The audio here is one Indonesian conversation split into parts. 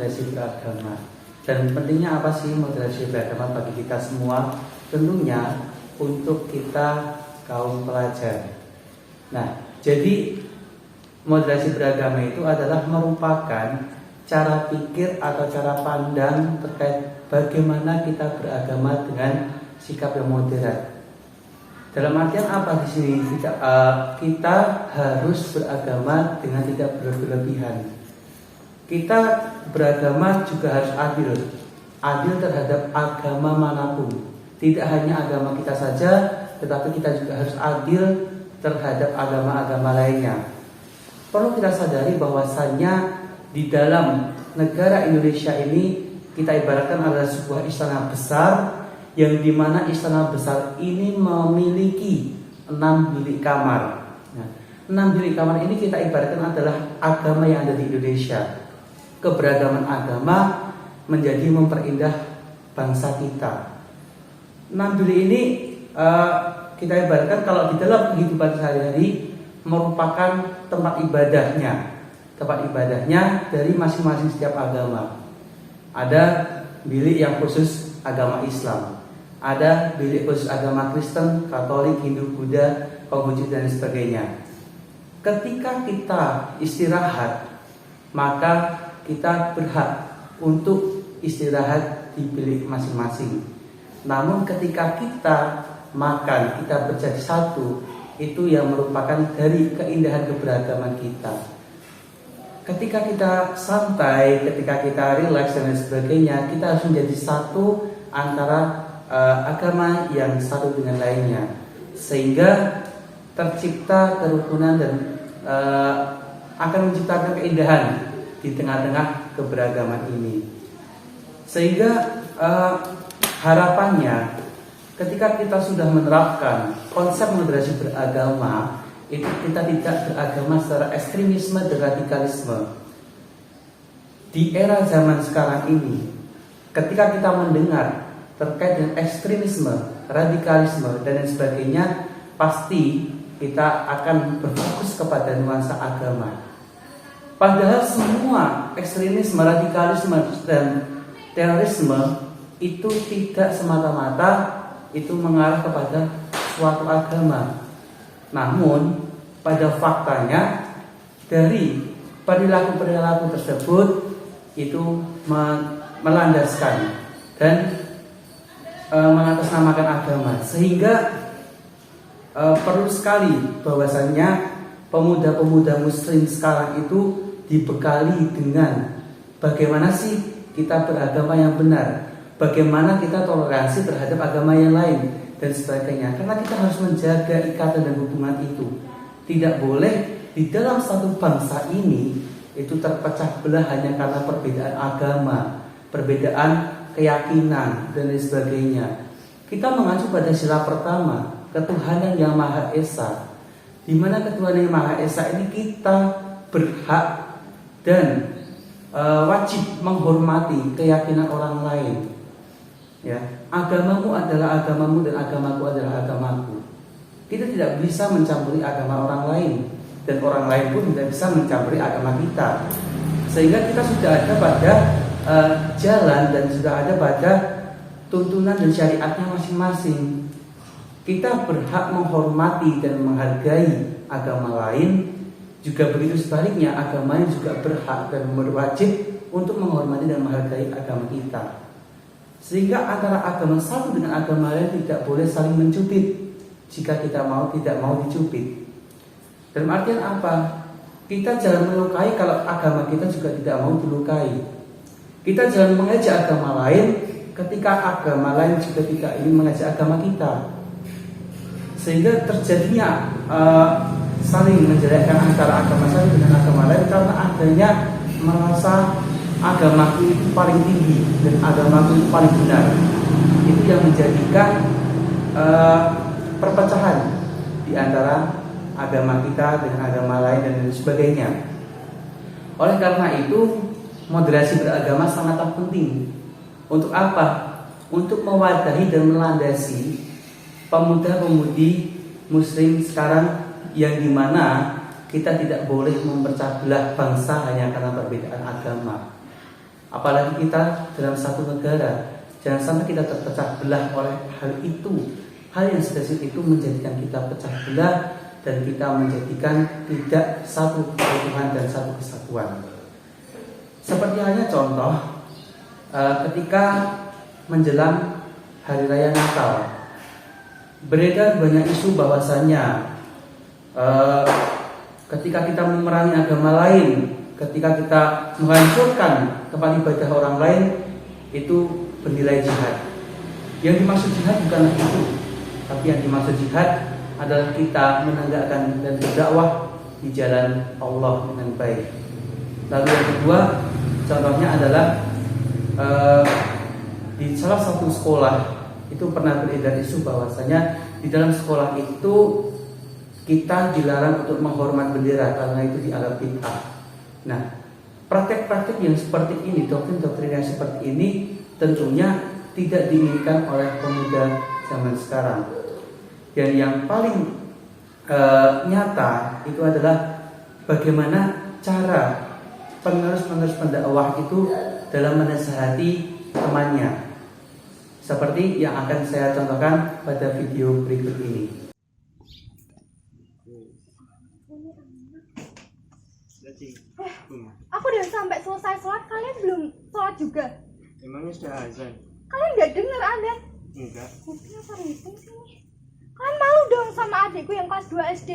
moderasi beragama. Dan pentingnya apa sih moderasi beragama bagi kita semua? Tentunya untuk kita kaum pelajar. Nah, jadi moderasi beragama itu adalah merupakan cara pikir atau cara pandang terkait bagaimana kita beragama dengan sikap yang moderat. Dalam artian apa di sini? Kita harus beragama dengan tidak berlebihan. Kita beragama juga harus adil terhadap agama manapun. Tidak hanya agama kita saja, tetapi kita juga harus adil terhadap agama-agama lainnya. Perlu kita sadari bahwasannya di dalam negara Indonesia ini kita ibaratkan adalah sebuah istana besar, yang dimana istana besar ini memiliki 6 bilik kamar. Nah, 6 bilik kamar ini kita ibaratkan adalah agama yang ada di Indonesia. Keberagaman agama menjadi memperindah bangsa kita. 6 bilik ini kita ibaratkan kalau di dalam kehidupan sehari-hari merupakan tempat ibadahnya dari masing-masing setiap agama. Ada bilik yang khusus agama Islam, ada bilik khusus agama Kristen, Katolik, Hindu, Buddha, Konghucu dan sebagainya. Ketika kita istirahat, maka kita berhak untuk istirahat di bilik masing-masing. Namun ketika kita makan, kita berjadi satu, itu yang merupakan dari keindahan keberagaman kita. Ketika kita santai, ketika kita rileks dan sebagainya, kita harus menjadi satu antara agama yang satu dengan lainnya, sehingga tercipta kerukunan dan akan menciptakan keindahan di tengah-tengah keberagaman ini. Sehingga harapannya ketika kita sudah menerapkan konsep moderasi beragama, itu kita tidak beragama secara ekstremisme dan radikalisme. Di era zaman sekarang ini, ketika kita mendengar terkait dengan ekstremisme, radikalisme dan lain sebagainya, pasti kita akan berfokus kepada nuansa agama. Padahal semua ekstremisme, radikalisme dan terorisme itu tidak semata-mata itu mengarah kepada suatu agama. Namun pada faktanya dari perilaku-perilaku tersebut itu melandaskan dan mengatasnamakan agama, sehingga perlu sekali bahwasannya pemuda-pemuda muslim sekarang itu dibekali dengan bagaimana sih kita beragama yang benar, bagaimana kita toleransi terhadap agama yang lain dan sebagainya. Karena kita harus menjaga ikatan dan hubungan itu. Tidak boleh di dalam satu bangsa ini itu terpecah belah hanya karena perbedaan agama, perbedaan keyakinan dan lain sebagainya. Kita mengacu pada sila pertama, ketuhanan yang Maha Esa, di mana ketuhanan yang Maha Esa ini kita berhak dan wajib menghormati keyakinan orang lain. Ya, agamamu adalah agamamu dan agamaku adalah agamaku. Kita tidak bisa mencampuri agama orang lain, dan orang lain pun tidak bisa mencampuri agama kita. Sehingga kita sudah ada pada jalan dan sudah ada pada tuntunan dan syariatnya masing-masing. Kita berhak menghormati dan menghargai agama lain. Juga begitu sebaliknya, agama lain juga berhak dan berwajib untuk menghormati dan menghargai agama kita. Sehingga antara agama satu dengan agama lain tidak boleh saling mencubit. Jika kita tidak mau dicubit. Dalam artian apa? Kita jangan melukai kalau agama kita juga tidak mau dilukai. Kita jangan mengejek agama lain ketika agama lain juga tidak ingin mengejek agama kita. Sehingga terjadinya saling menjelekkan antara agama satu dengan agama lain karena adanya merasa agamaku itu paling tinggi dan agamaku itu paling benar. Itu yang menjadikan perpecahan di antara agama kita dengan agama lain dan sebagainya. Oleh karena itu, moderasi beragama sangatlah penting. Untuk apa? Untuk mewadahi dan melandasi pemuda-pemudi muslim sekarang, yang dimana kita tidak boleh mempercah belah bangsa hanya karena perbedaan agama. apalagi kita dalam satu negara. Jangan sampai kita terpecah belah oleh hal itu. Hal yang spesifik itu menjadikan kita pecah belah dan kita menjadikan tidak satu keutuhan dan satu kesatuan. Seperti halnya contoh ketika menjelang Hari Raya Natal, beredar banyak isu bahwasannya ketika kita memerangi agama lain, ketika kita menghancurkan tempat ibadah orang lain, itu bernilai jihad. Yang dimaksud jihad bukanlah itu, tapi yang dimaksud jihad adalah kita menegakkan dan berdakwah di jalan Allah dengan baik. Lalu yang kedua, contohnya adalah di salah satu sekolah itu pernah beredar isu bahwasanya di dalam sekolah itu kita dilarang untuk menghormat bendera karena itu dianggap bid'ah. Nah, praktek-praktek yang seperti ini, doktrin-doktrin yang seperti ini tentunya tidak diinginkan oleh pemuda zaman sekarang. Dan yang paling nyata itu adalah bagaimana cara penerus-penerus pendakwah itu dalam menasihati temannya. Seperti yang akan saya contohkan pada video berikut ini. Aku udah sampai selesai sholat, kalian belum sholat juga? Emangnya sudah azan? Kalian nggak dengar ada? Enggak. Kenapa ribut sini? Kalian malu dong sama adikku yang kelas 2 SD.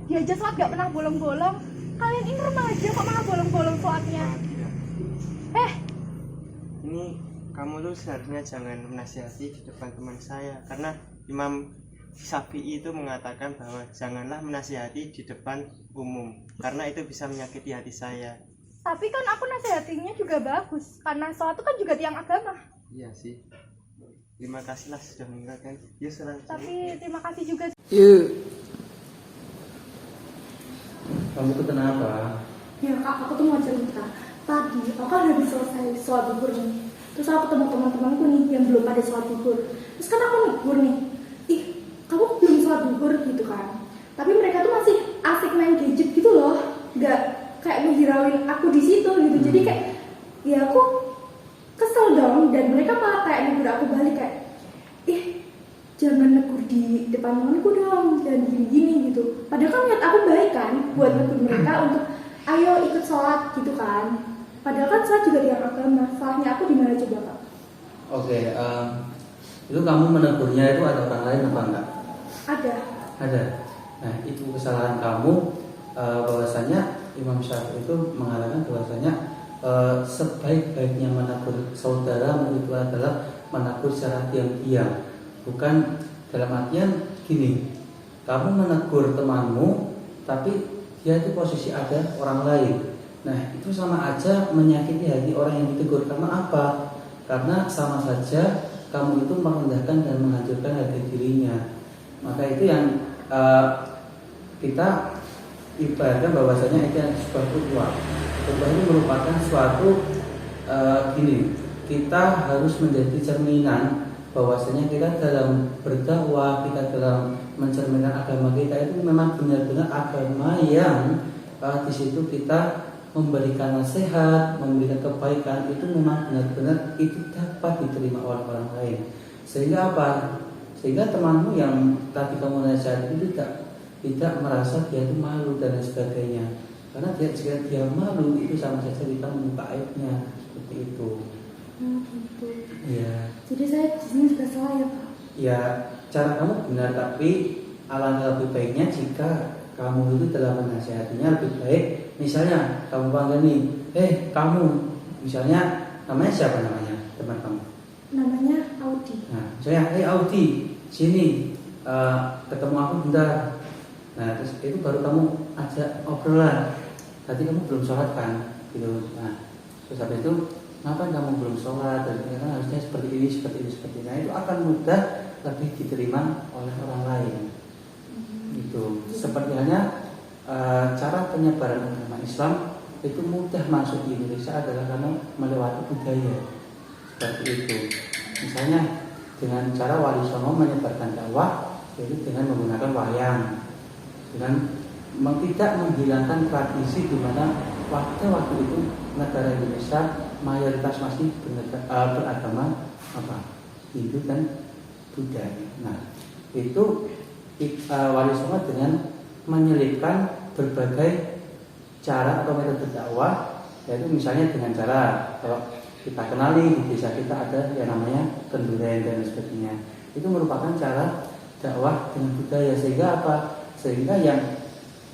Dia aja sholat gak pernah bolong-bolong. Kalian ini remaja kok malah bolong-bolong sholatnya. Ini kamu tuh seharusnya jangan menasihati di depan teman saya, karena Imam Syafi'i itu mengatakan bahwa janganlah menasihati di depan umum, karena itu bisa menyakiti hati saya. Tapi kan aku nasihatinya juga bagus, karena sholat itu kan juga tiang agama. Iya sih. Terima kasihlah sudah mengingatkan. Ya, tapi terima kasih juga. Kamu tuh kenapa? Ya kak, aku tuh mau cerita. Tadi aku kan udah selesai sholat zuhur nih. Terus aku ketemu teman-temanku nih yang belum pada sholat zuhur. Terus kan aku negur nih, ih kamu belum sholat zuhur gitu kan. Tapi mereka tuh masih asik main gadget gitu loh, nggak kayak ngehirauin aku di situ gitu. Jadi kayak ya aku kesel dong, dan mereka malah kayak negur aku balik kayak, ih jangan negur di depan temanku dong, dan gini-gini gitu. Padahal kan niat aku baik kan buat negur mereka untuk ayo ikut sholat gitu kan. Padahal kan sholat juga tiang agama. Salahnya aku di mana coba kak? Oke, itu kamu menegurnya itu ada orang lain apa enggak? Ada. Ada. Nah, itu kesalahan kamu. Bahwasanya Imam Syafi'i itu mengatakan bahwasanya sebaik-baiknya menegur saudaramu itu adalah menegur secara diam-diam, bukan dalam artian gini, kamu menegur temanmu tapi dia itu posisi ada orang lain. Nah, itu sama aja menyakiti hati orang yang ditegur. Karena apa? Karena sama saja kamu itu merendahkan dan menghancurkan harga dirinya. Maka itu yang kita ibaratkan bahwasanya itu sebuah ukhuwah. Ukhuwah itu merupakan suatu gini, kita harus menjadi cerminan bahwasanya kita dalam berdakwah, kita dalam mencerminkan agama kita itu memang benar-benar agama yang di situ kita memberikan nasihat, memberikan kebaikan, itu memang benar-benar itu dapat diterima oleh orang lain. Sehingga apa? Sehingga temanmu yang tadi kamu nasihat itu tidak merasa dia itu malu dan sebagainya. Karena jika dia malu itu sama saja kita membuka aibnya, seperti itu. Gitu. Iya. Jadi saya di sini juga salah ya Pak? Ya, cara kamu benar, tapi alangkah lebih baiknya jika kamu itu dalam menasihatinya lebih baik. Misalnya kamu panggil nih, kamu, misalnya namanya siapa namanya teman kamu? Namanya Audi. Nah, saya, Audi, sini ketemu aku bentar. Nah, terus itu baru kamu ajak obrolan. Tadi kamu belum sholat kan, gitu. Nah, terus habis itu, kenapa kamu belum sholat? Dan kan harusnya seperti ini, seperti ini, seperti ini. Nah, itu akan mudah lebih diterima oleh orang lain. Gitu. Seperti halnya cara penyebaran agama Islam itu mudah masuk di Indonesia adalah karena melewati budaya seperti itu. Misalnya dengan cara Wali Songo menyebarkan dakwah, yaitu dengan menggunakan wayang, dengan tidak menghilangkan tradisi di mana waktu itu negara Indonesia mayoritas masih beragama apa? Hindu dan Buddha. Nah, itu Wali Songo dengan menyelipkan berbagai cara atau metode dakwah, yaitu misalnya dengan cara kalau kita kenali di desa kita ada yang namanya kenduren dan sebagainya. Itu merupakan cara dakwah dengan budaya, sehingga apa? Sehingga yang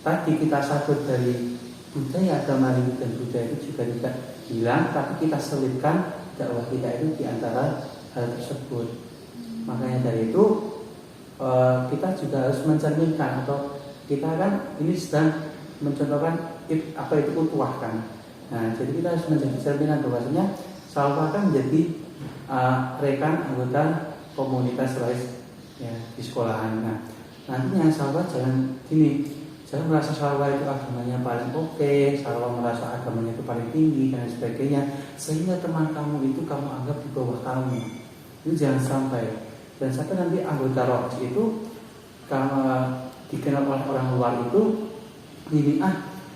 tadi kita sabut dari budaya agama Hindu dan Buddha itu juga tidak hilang, tapi kita selipkan dakwah kita itu di antara hal tersebut. Makanya dari itu kita juga harus mencerminkan, atau kita kan ini sedang mencontohkan apa itu utuah kan. Nah, jadi kita harus menjadi cerminan bahwasanya Salwa kan menjadi rekan anggota komunitas lain ya, di sekolahan. Nah, nantinya Salwa jangan gini, jangan merasa Salwa itu agamanya paling oke, Salwa merasa agamanya itu paling tinggi dan sebagainya, sehingga teman kamu itu kamu anggap di bawah kamu. Itu jangan sampai. Dan sampai nanti anggota Rohis itu kalau dikenal oleh orang luar itu ini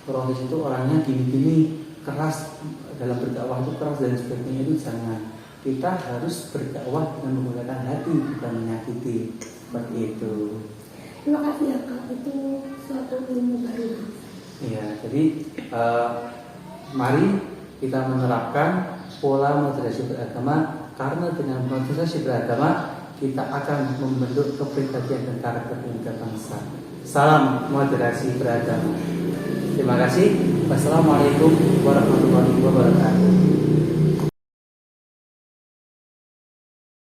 Rohis itu orangnya gini-gini, keras dalam berdakwah itu keras dan sebagainya, itu jangan. Kita harus berdakwah dengan menggunakan hati, bukan menyakiti. Seperti itu. Terima kasih ya Kak, itu suatu ilmu baru. Iya, jadi mari kita menerapkan pola moderasi beragama, karena dengan moderasi beragama kita akan membentuk kepribadian dan karakter pemuda bangsa. Salam moderasi beragama. Terima kasih. Wassalamualaikum warahmatullahi wabarakatuh.